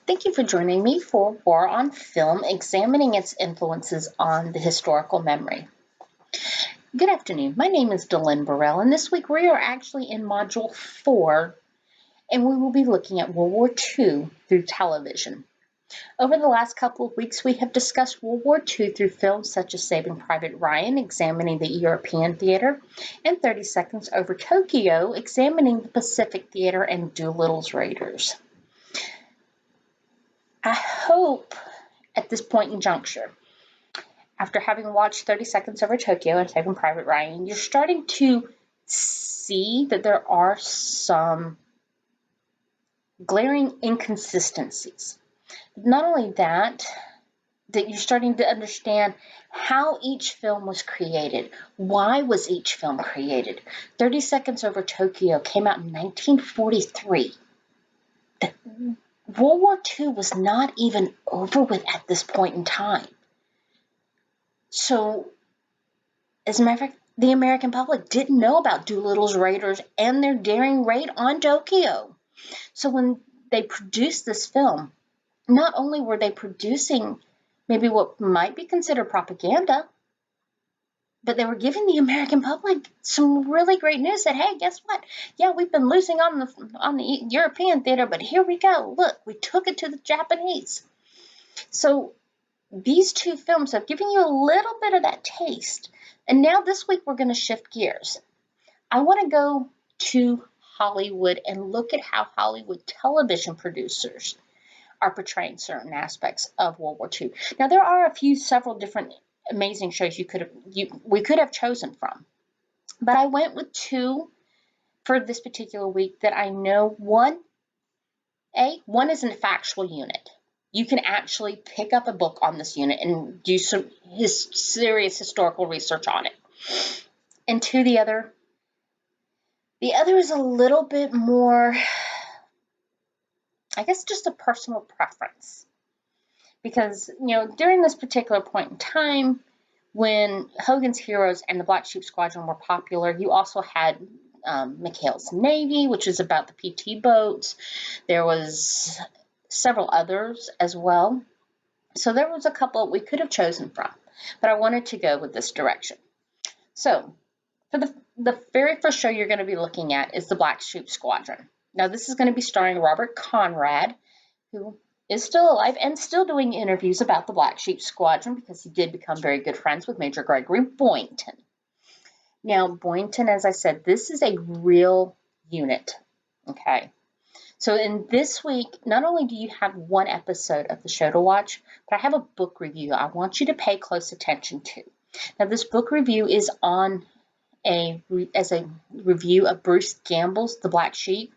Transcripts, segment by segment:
Thank you for joining me for War on Film, examining its influences on the historical memory. Good afternoon. My name is Delynn Burrell, and this week we are actually in Module 4, and we will be looking at World War II through television. Over the last couple of weeks, we have discussed World War II through films such as Saving Private Ryan, examining the European theater, and 30 Seconds Over Tokyo, examining the Pacific theater and Doolittle's Raiders. I hope at this point in juncture, after having watched 30 Seconds Over Tokyo and Saving Private Ryan, you're starting to see that there are some glaring inconsistencies. Not only that you're starting to understand how each film was created. Why was each film created? 30 Seconds Over Tokyo came out in 1943. World War II was not even over with at this point in time. So, as a matter of fact, the American public didn't know about Doolittle's Raiders and their daring raid on Tokyo. So when they produced this film, not only were they producing maybe what might be considered propaganda, but they were giving the American public some really great news that, hey, guess what? Yeah, we've been losing on the European theater, but here we go. Look, we took it to the Japanese. So these two films have given you a little bit of that taste. And now this week we're going to shift gears. I want to go to Hollywood and look at how Hollywood television producers are portraying certain aspects of World War II. Now there are several different amazing shows we could have chosen from, but I went with two for this particular week that I know. One is a factual unit. You can actually pick up a book on this unit and do some serious historical research on it. And two, the other is a little bit more, I guess, just a personal preference. Because, during this particular point in time, when Hogan's Heroes and the Black Sheep Squadron were popular, you also had McHale's Navy, which is about the PT boats. There was several others as well. So there was a couple we could have chosen from, but I wanted to go with this direction. So for the very first show you're going to be looking at is the Black Sheep Squadron. Now this is going to be starring Robert Conrad, who is still alive and still doing interviews about the Black Sheep Squadron because he did become very good friends with Major Gregory Boynton. Now, Boynton, as I said, this is a real unit, okay? So in this week, not only do you have one episode of the show to watch, but I have a book review I want you to pay close attention to. Now, this book review is as a review of Bruce Gamble's The Black Sheep.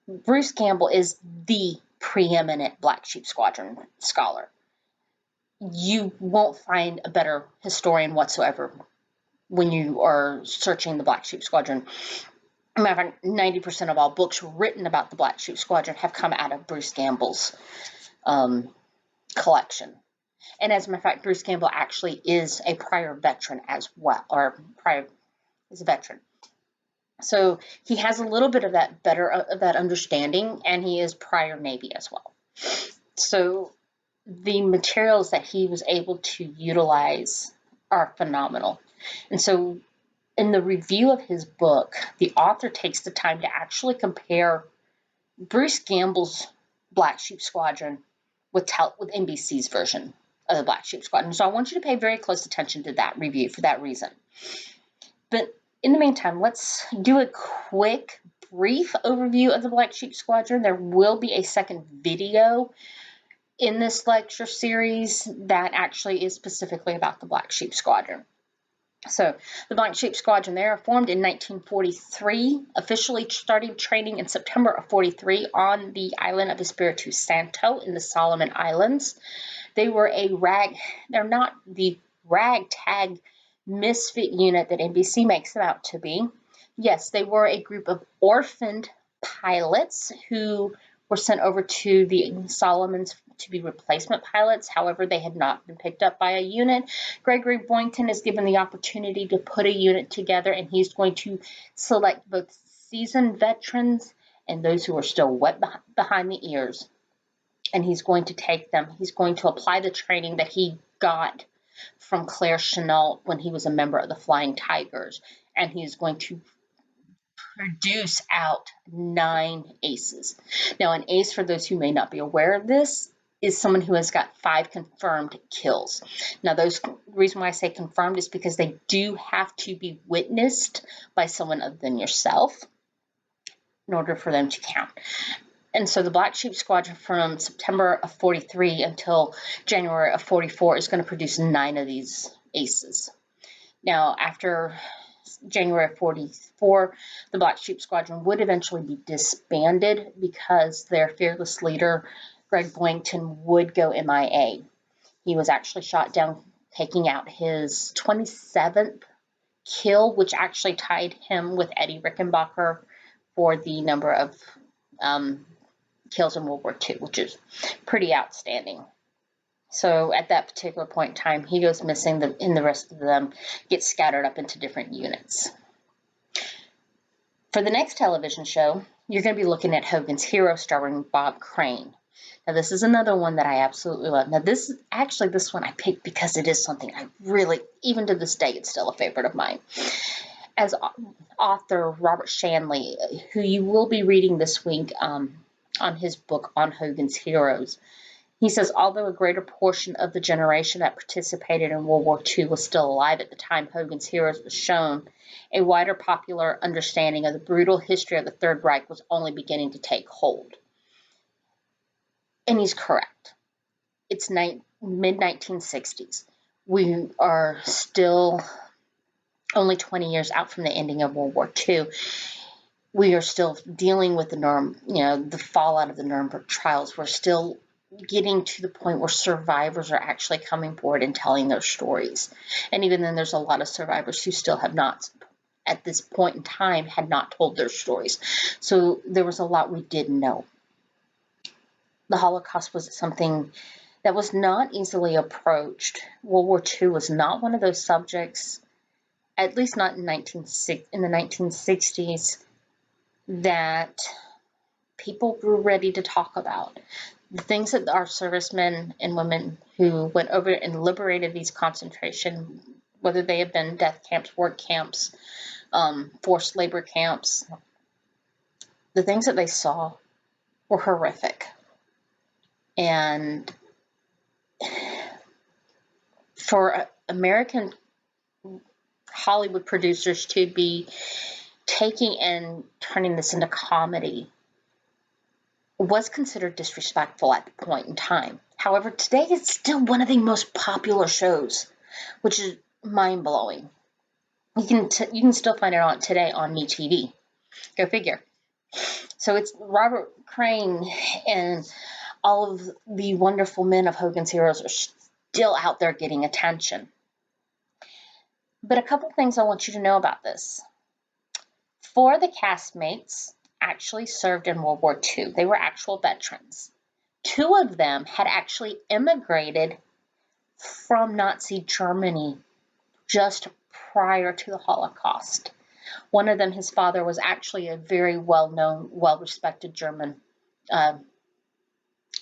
Bruce Gamble is the preeminent Black Sheep Squadron scholar. You won't find a better historian whatsoever when you are searching the Black Sheep Squadron. Matter of fact, 90% of all books written about the Black Sheep Squadron have come out of Bruce Gamble's collection. And as a matter of fact, Bruce Gamble actually is a prior veteran as well, is a veteran. So he has a little bit of that understanding, and he is prior Navy as well. So the materials that he was able to utilize are phenomenal. And so in the review of his book, the author takes the time to actually compare Bruce Gamble's Black Sheep Squadron with NBC's version of the Black Sheep Squadron. So I want you to pay very close attention to that review for that reason. But in the meantime, let's do a quick, brief overview of the Black Sheep Squadron. There will be a second video in this lecture series that actually is specifically about the Black Sheep Squadron. So the Black Sheep Squadron, they are formed in 1943, officially started training in September of 43 on the island of Espiritu Santo in the Solomon Islands. They're not the ragtag misfit unit that NBC makes them out to be. Yes, they were a group of orphaned pilots who were sent over to the Solomons to be replacement pilots. However, they had not been picked up by a unit. Gregory Boynton is given the opportunity to put a unit together, and he's going to select both seasoned veterans and those who are still wet behind the ears and he's going to take them. He's going to apply the training that he got from Claire Chennault when he was a member of the Flying Tigers, and he's going to produce out 9 aces. Now, an ace, for those who may not be aware of this, is someone who has got 5 confirmed kills. Now, the reason why I say confirmed is because they do have to be witnessed by someone other than yourself in order for them to count. And so the Black Sheep Squadron from September of 43 until January of 44 is going to produce 9 of these aces. Now, after January of 44, the Black Sheep Squadron would eventually be disbanded because their fearless leader, Greg Blankton, would go MIA. He was actually shot down, taking out his 27th kill, which actually tied him with Eddie Rickenbacker for the number of kills in World War II, which is pretty outstanding. So at that particular point in time, he goes missing, and the rest of them get scattered up into different units. For the next television show, you're going to be looking at Hogan's Heroes, starring Bob Crane. Now, this is another one that I absolutely love. Now, this one I picked because it is something I really, even to this day, it's still a favorite of mine. As author Robert Shanley, who you will be reading this week on his book on Hogan's Heroes, he says, although a greater portion of the generation that participated in World War II was still alive at the time Hogan's Heroes was shown, a wider popular understanding of the brutal history of the Third Reich was only beginning to take hold. And he's correct. It's mid-1960s. We are still only 20 years out from the ending of World War II. We are still dealing with the fallout of the Nuremberg trials. We're still getting to the point where survivors are actually coming forward and telling their stories. And even then, there's a lot of survivors who still have not, at this point in time, had not told their stories. So there was a lot we didn't know. The Holocaust was something that was not easily approached. World War II was not one of those subjects, at least not in the 1960s, that people were ready to talk about. The things that our servicemen and women who went over and liberated these concentration, whether they have been death camps, work camps, forced labor camps, the things that they saw were horrific. And for American Hollywood producers to be taking and turning this into comedy was considered disrespectful at the point in time. However, today it's still one of the most popular shows, which is mind-blowing. You can still find it today on MeTV. Go figure. So it's Robert Crane and all of the wonderful men of Hogan's Heroes are still out there getting attention. But a couple things I want you to know about this. 4 of the castmates actually served in World War II. They were actual veterans. 2 of them had actually immigrated from Nazi Germany just prior to the Holocaust. One of them, his father, was actually a very well-known, well-respected German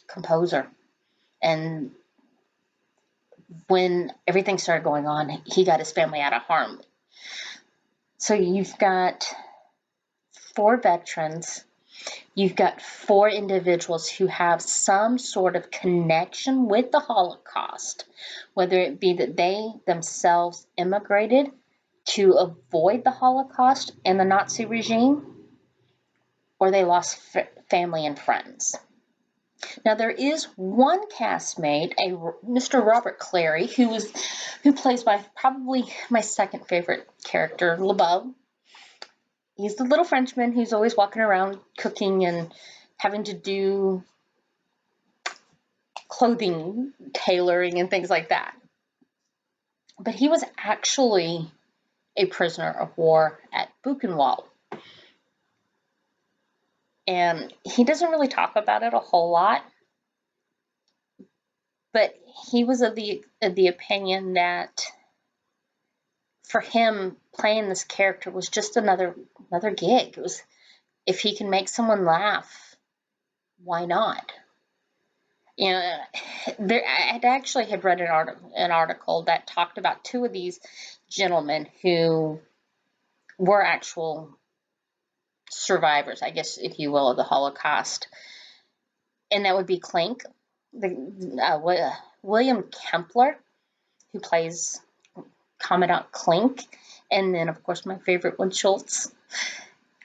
composer. And when everything started going on, he got his family out of harm. So you've got 4 veterans. You've got 4 individuals who have some sort of connection with the Holocaust, whether it be that they themselves immigrated to avoid the Holocaust and the Nazi regime, or they lost family and friends. Now, there is one castmate, Mr. Robert Clary, who plays probably my second favorite character, LeBeau. He's the little Frenchman who's always walking around cooking and having to do clothing tailoring and things like that. But he was actually a prisoner of war at Buchenwald. And he doesn't really talk about it a whole lot. But he was of the opinion that for him, playing this character was just another gig. It was, if he can make someone laugh, why not? You know, I actually had read an article that talked about two of these gentlemen who were actual survivors, I guess, if you will, of the Holocaust. And that would be Klink, William Kempler, who plays Commandant Klink, and then, of course, my favorite one, Schultz.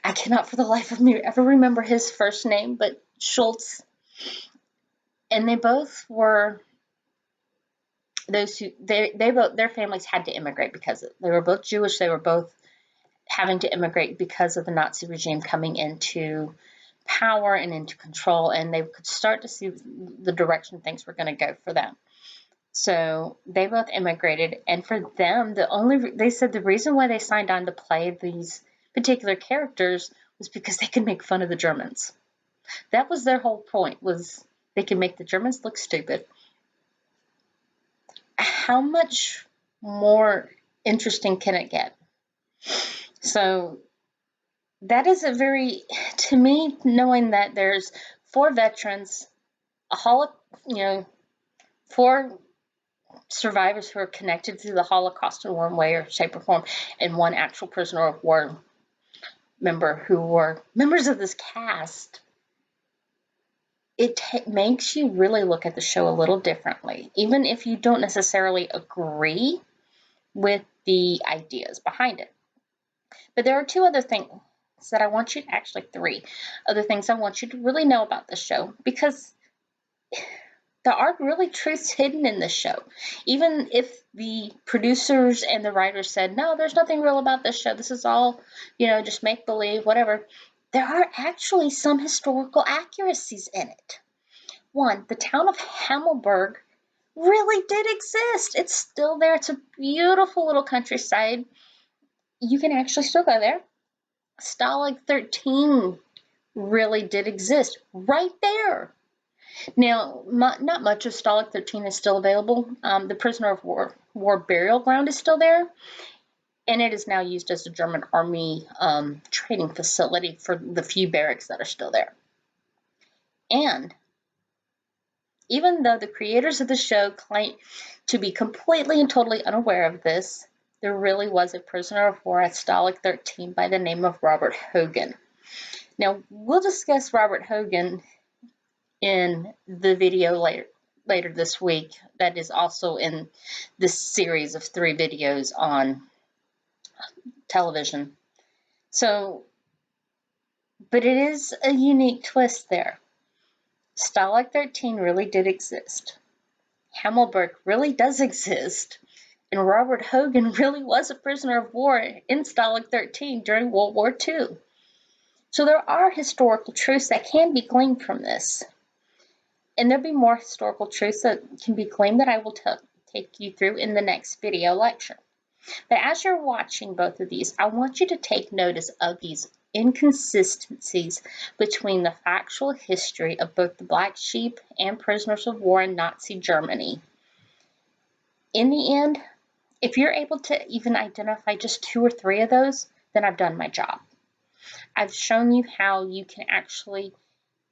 I cannot for the life of me ever remember his first name, but Schultz. And they both were those who their families had to immigrate because they were both Jewish. They were both having to immigrate because of the Nazi regime coming into power and into control, and they could start to see the direction things were going to go for them. So they both immigrated, and for them, they said the reason why they signed on to play these particular characters was because they could make fun of the Germans. That was their whole point, was they could make the Germans look stupid. How much more interesting can it get? So that is a very, to me, knowing that there's 4 veterans, four survivors who are connected to the Holocaust in one way or shape or form, and 1 actual prisoner of war member who were members of this cast, it makes you really look at the show a little differently, even if you don't necessarily agree with the ideas behind it. But there are 2 other things that I want you to, actually 3 other things I want you to really know about the show, because there are really truths hidden in this show. Even if the producers and the writers said, no, there's nothing real about this show, this is all, just make believe, whatever, there are actually some historical accuracies in it. 1, the town of Hammelburg really did exist. It's still there. It's a beautiful little countryside. You can actually still go there. Stalag 13 really did exist right there. Now, not much of Stalag 13 is still available. The Prisoner of War Burial Ground is still there, and it is now used as a German army training facility for the few barracks that are still there. And even though the creators of the show claim to be completely and totally unaware of this, there really was a prisoner of war at Stalag 13 by the name of Robert Hogan. Now, we'll discuss Robert Hogan in the video later this week that is also in this series of 3 videos on television. So, but it is a unique twist there. Stalag 13 really did exist. Hammelburg really does exist. And Robert Hogan really was a prisoner of war in Stalag 13 during World War II. So there are historical truths that can be gleaned from this. And there'll be more historical truths that can be claimed that I will take you through in the next video lecture. But as you're watching both of these, I want you to take notice of these inconsistencies between the factual history of both the Black Sheep and prisoners of war in Nazi Germany. In the end, if you're able to even identify just 2 or 3 of those, then I've done my job. I've shown you how you can actually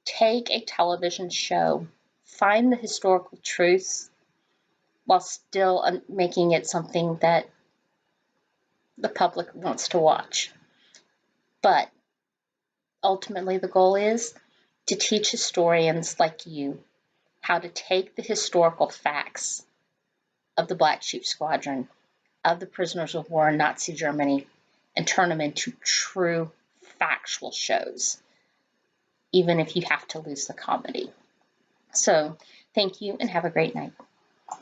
take a television show, find the historical truths, while still making it something that the public wants to watch. But ultimately, the goal is to teach historians like you how to take the historical facts of the Black Sheep Squadron, of the prisoners of war in Nazi Germany, and turn them into true factual shows, even if you have to lose the comedy. So, thank you and have a great night.